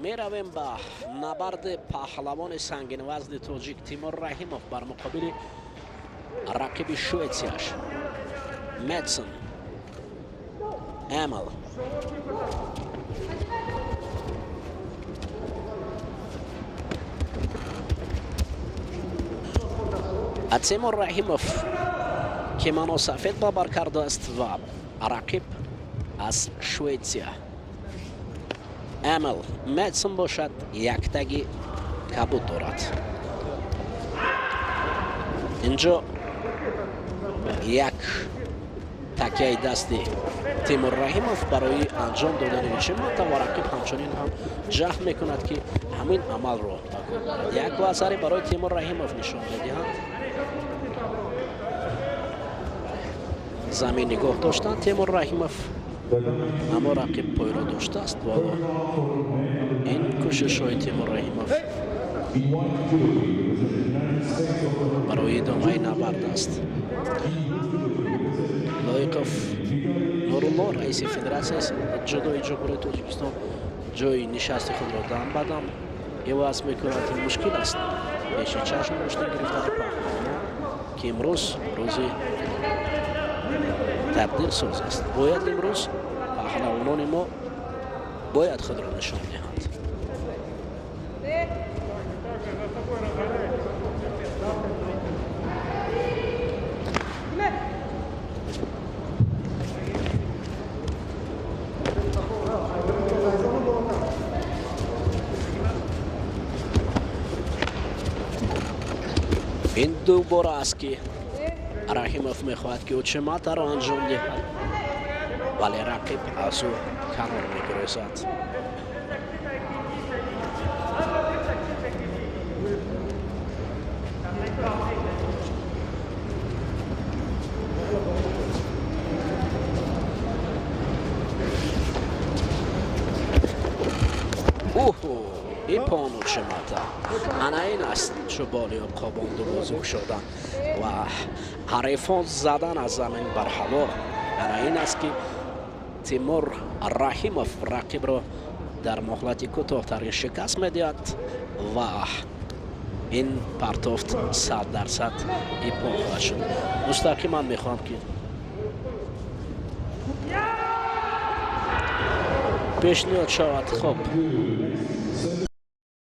میرویم به نبرد پهلوان سنگین وزن تاجیک تیمور رحیموف بر مقابل رقیب شویتسیاش مدسن امل. تیمور رحیموف که مناسفید بابر کرده است و رقیب از شویتسیا امل مدسن باشد یک تگی کبود دارد. اینجا یک تکیه دستی تیمور رحیموف برای انجام دادن این شمات و رقیب همچنین هم جهد میکند که همین عمل رو یک اثری برای تیمور رحیموف نشان میدهند. زمین نگاه داشتن تیمور رحیموف اما رقیب پای را داشته است و این کوشش های تیمور رحیموف برای ادامه نبرد است. لایقوف نورالله رئیس فدراسیون جدوی جمهوری تاجیکستان جای نشست خود را دم بدم عوض میکند. این مشکل است پیش چشم داشتن گرفتن پهلوانان که امروز روزی تبدیل ساز است. باید امروز پهلوانان ما باید خود را نشان دهند. این دوباره است که رحیموف میخواهد که اوچمات را انجام دهد ولی رقیب از او کنار میگریزد. این پانو چماتا انا این است چوبالی و قاباند و بزرگ شدن و حریفان زدن از زمین بر هوا. انا این است که تیمور رحیموف رقیب را در مهلت کوتاه‌تر شکست میدهد و این پرتافت 100% ایپان خواهد شد. مستقیما میخوام که پیشنهاد شود. خب